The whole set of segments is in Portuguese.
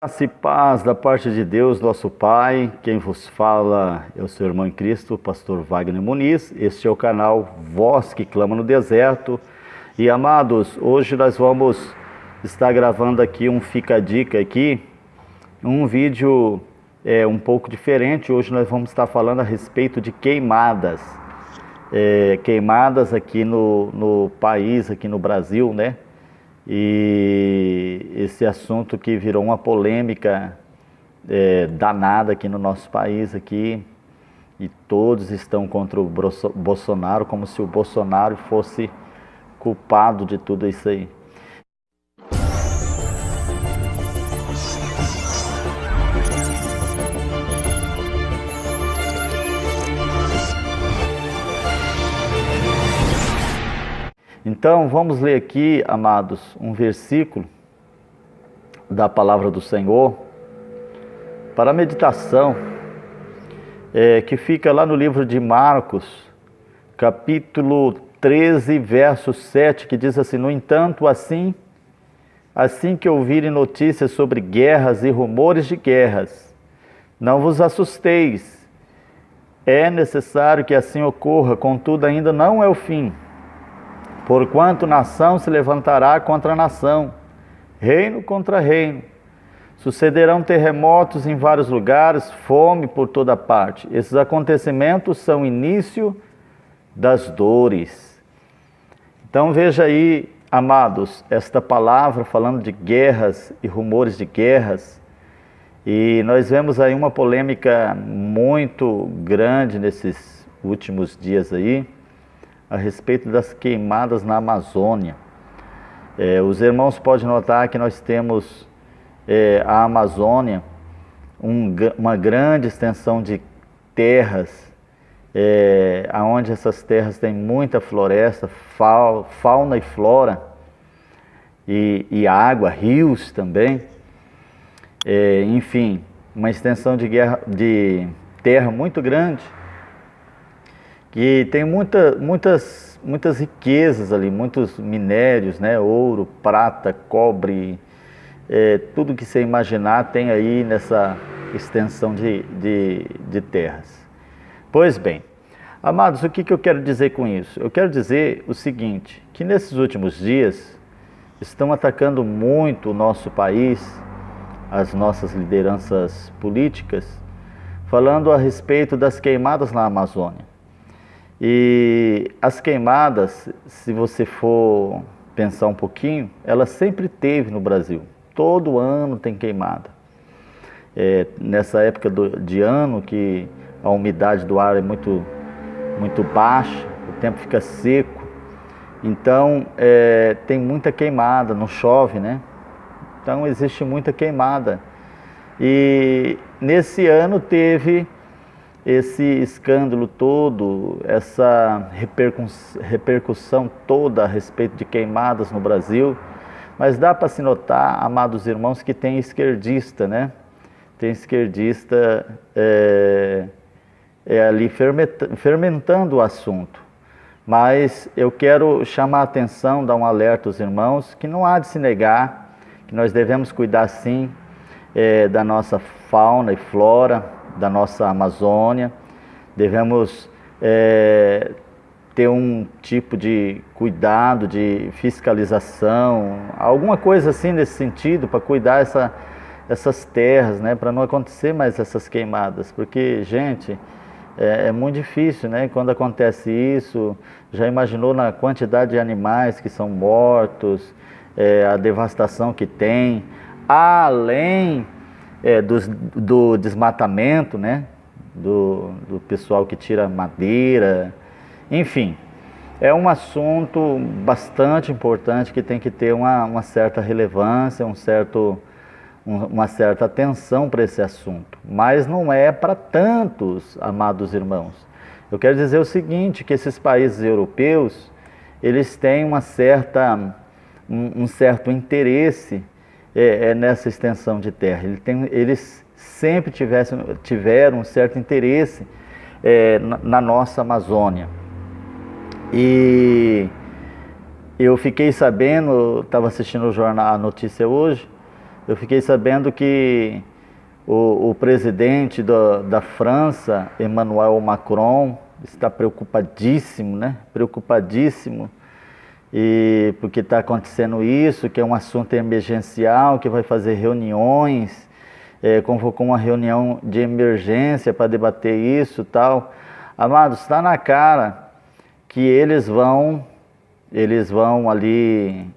Graça e paz da parte de Deus, nosso Pai. Quem vos fala é o seu irmão em Cristo, pastor Wagner Muniz. Este é o canal Voz que Clama no Deserto. E amados, hoje nós vamos estar gravando aqui um Fica a Dica aqui, um vídeo um pouco diferente. Hoje nós vamos estar falando a respeito de queimadas. Queimadas aqui no país, aqui no Brasil, né? E esse assunto que virou uma polêmica danada aqui no nosso país aqui, e todos estão contra o Bolsonaro, como se o Bolsonaro fosse culpado de tudo isso aí. Então, vamos ler aqui, amados, um versículo da palavra do Senhor para a meditação, que fica lá no livro de Marcos, capítulo 13, verso 7, que diz assim: No entanto, assim que ouvirem notícias sobre guerras e rumores de guerras, não vos assusteis. É necessário que assim ocorra, contudo ainda não é o fim. Porquanto nação se levantará contra nação, reino contra reino. Sucederão terremotos em vários lugares, fome por toda parte. Esses acontecimentos são o início das dores. Então veja aí, amados, esta palavra falando de guerras e rumores de guerras. E nós vemos aí uma polêmica muito grande nesses últimos dias aí, a respeito das queimadas na Amazônia. Os irmãos podem notar que nós temos a Amazônia, uma grande extensão de terras, onde essas terras têm muita floresta, fauna e flora, e água, rios também. Enfim, uma extensão de terra muito grande, que tem muitas riquezas ali, muitos minérios, né? Ouro, prata, cobre, tudo que você imaginar tem aí nessa extensão de terras. Pois bem, amados, o que eu quero dizer com isso? Eu quero dizer o seguinte, que nesses últimos dias estão atacando muito o nosso país, as nossas lideranças políticas, falando a respeito das queimadas na Amazônia. E as queimadas, se você for pensar um pouquinho, ela sempre teve no Brasil. Todo ano tem queimada. Nessa época de ano que a umidade do ar é muito baixa, o tempo fica seco. Então, tem muita queimada, não chove, né? Então, existe muita queimada. E nesse ano teve esse escândalo todo, essa repercussão toda a respeito de queimadas no Brasil. Mas dá para se notar, amados irmãos, que tem esquerdista, né? Tem esquerdista ali fermentando o assunto. Mas eu quero chamar a atenção, dar um alerta aos irmãos, que não há de se negar, que nós devemos cuidar sim da nossa fauna e flora, da nossa Amazônia. Devemos ter um tipo de cuidado, de fiscalização, alguma coisa assim nesse sentido, para cuidar essas terras, né, para não acontecer mais essas queimadas, porque, gente, é muito difícil, né, quando acontece isso. Já imaginou na quantidade de animais que são mortos, a devastação que tem, além do desmatamento, né? Do pessoal que tira madeira, enfim, é um assunto bastante importante que tem que ter uma certa relevância, uma certa atenção para esse assunto, mas não é para tantos, amados irmãos. Eu quero dizer o seguinte, que esses países europeus, eles têm um certo interesse nessa extensão de terra. Eles sempre tiveram um certo interesse na nossa Amazônia. E eu fiquei sabendo, estava assistindo o jornal, a notícia hoje, eu fiquei sabendo que o presidente da França, Emmanuel Macron, está preocupadíssimo, né? Preocupadíssimo, e porque está acontecendo isso, que é um assunto emergencial, que vai fazer reuniões, convocou uma reunião de emergência para debater isso e tal. Amados, está na cara que eles vão ali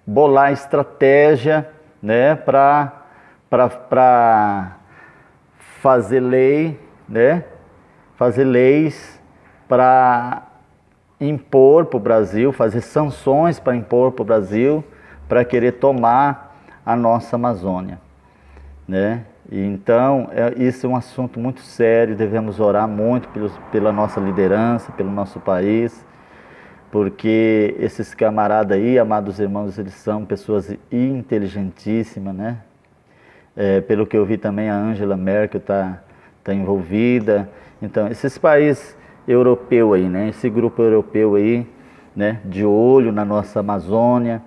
bolar estratégia, né, para fazer lei, né, fazer leis para impor para o Brasil, fazer sanções para impor para o Brasil, para querer tomar a nossa Amazônia, né? E então, isso é um assunto muito sério, devemos orar muito pela nossa liderança, pelo nosso país, porque esses camaradas aí, amados irmãos, eles são pessoas inteligentíssimas, né? Pelo que eu vi também, a Angela Merkel tá envolvida. Então, esses países europeus aí, né? Esse grupo europeu aí, né? De olho na nossa Amazônia,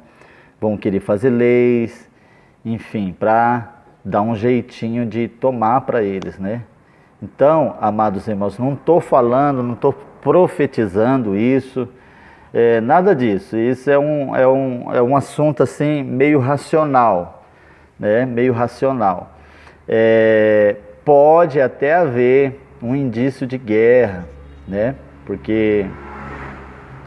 vão querer fazer leis, enfim, para dar um jeitinho de tomar para eles, né? Então, amados irmãos, não estou falando, não estou profetizando isso, nada disso. Isso é um assunto assim meio racional, né? Meio racional. Pode até haver um indício de guerra, né? Porque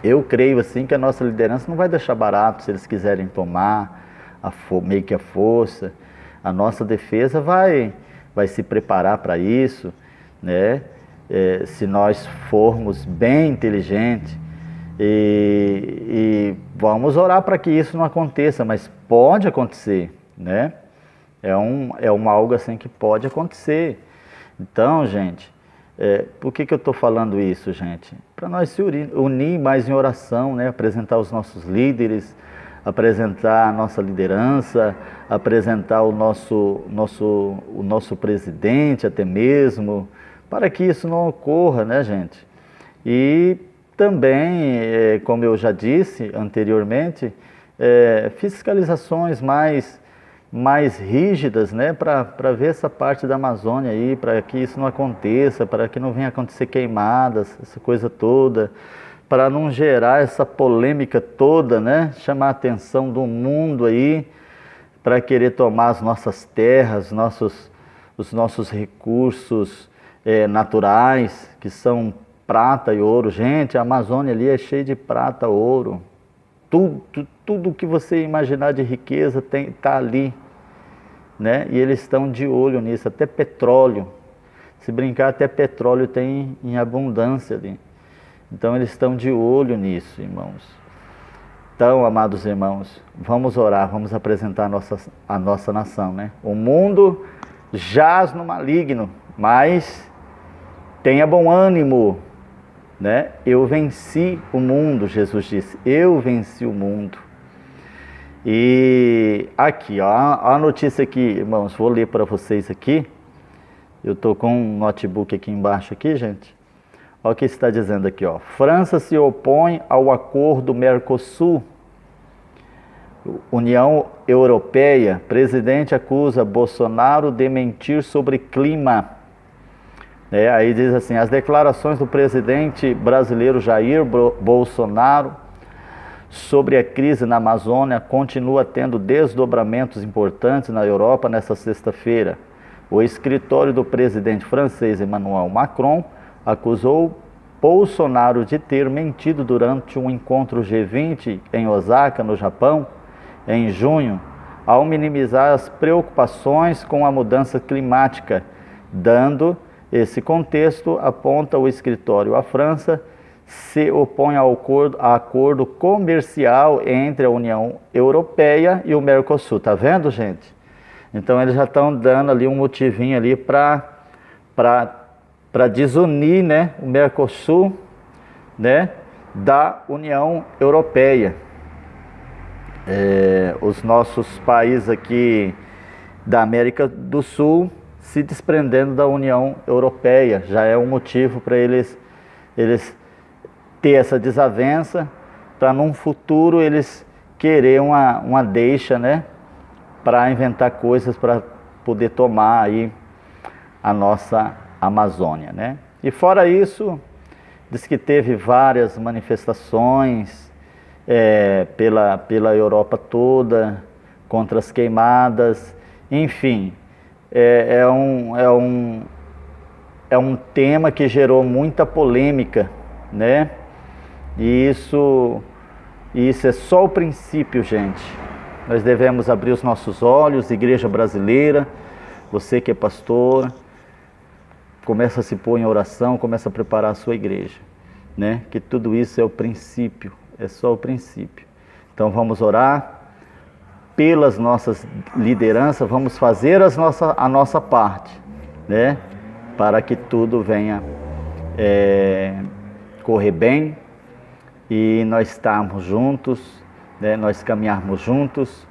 eu creio assim que a nossa liderança não vai deixar barato se eles quiserem tomar meio que a força. A nossa defesa vai se preparar para isso, né? Se nós formos bem inteligentes e vamos orar para que isso não aconteça, mas pode acontecer, né? É algo assim que pode acontecer. Então, gente, por que eu estou falando isso, gente? Para nós se unir mais em oração, né? Apresentar os nossos líderes, apresentar a nossa liderança, apresentar o nosso presidente até mesmo, para que isso não ocorra, né, gente? E também, como eu já disse anteriormente, fiscalizações mais rígidas, né, para ver essa parte da Amazônia aí, para que isso não aconteça, para que não venha acontecer queimadas, essa coisa toda, para não gerar essa polêmica toda, né, chamar a atenção do mundo aí, para querer tomar as nossas terras, os nossos recursos naturais, que são prata e ouro. Gente, a Amazônia ali é cheia de prata, ouro, tudo que você imaginar de riqueza está ali, né? E eles estão de olho nisso, até petróleo. Se brincar, até petróleo tem em abundância ali. Então eles estão de olho nisso, irmãos. Então, amados irmãos, vamos orar, vamos apresentar a nossa nação, né? O mundo jaz no maligno, mas tenha bom ânimo, né? Eu venci o mundo, Jesus disse, eu venci o mundo. E aqui, ó, a notícia aqui, irmãos, vou ler para vocês aqui. Eu estou com um notebook aqui embaixo, aqui, gente. Olha o que está dizendo aqui, ó. França se opõe ao acordo Mercosul. União Europeia, presidente acusa Bolsonaro de mentir sobre clima. Aí diz assim, as declarações do presidente brasileiro Jair Bolsonaro sobre a crise na Amazônia continua tendo desdobramentos importantes na Europa nesta sexta-feira. O escritório do presidente francês Emmanuel Macron acusou Bolsonaro de ter mentido durante um encontro G20 em Osaka, no Japão, em junho, ao minimizar as preocupações com a mudança climática. Dando esse contexto, aponta o escritório, a França se opõe ao acordo comercial entre a União Europeia e o Mercosul. Tá vendo, gente? Então eles já estão dando ali um motivinho ali para desunir, né, o Mercosul, né, da União Europeia. Os nossos países aqui da América do Sul se desprendendo da União Europeia, já é um motivo para eles ter essa desavença, para num futuro eles querer uma deixa, né, para inventar coisas para poder tomar aí a nossa Amazônia, né? E fora isso, diz que teve várias manifestações pela Europa toda, contra as queimadas, enfim, é um tema que gerou muita polêmica, né? E isso é só o princípio, gente. Nós devemos abrir os nossos olhos, igreja brasileira, você que é pastor, começa a se pôr em oração, começa a preparar a sua igreja, né? Que tudo isso é o princípio, é só o princípio. Então vamos orar pelas nossas lideranças, vamos fazer a nossa parte, né? Para que tudo venha correr bem e nós estarmos juntos, né? Nós caminharmos juntos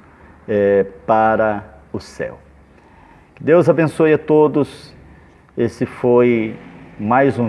para o céu. Que Deus abençoe a todos. Esse foi mais um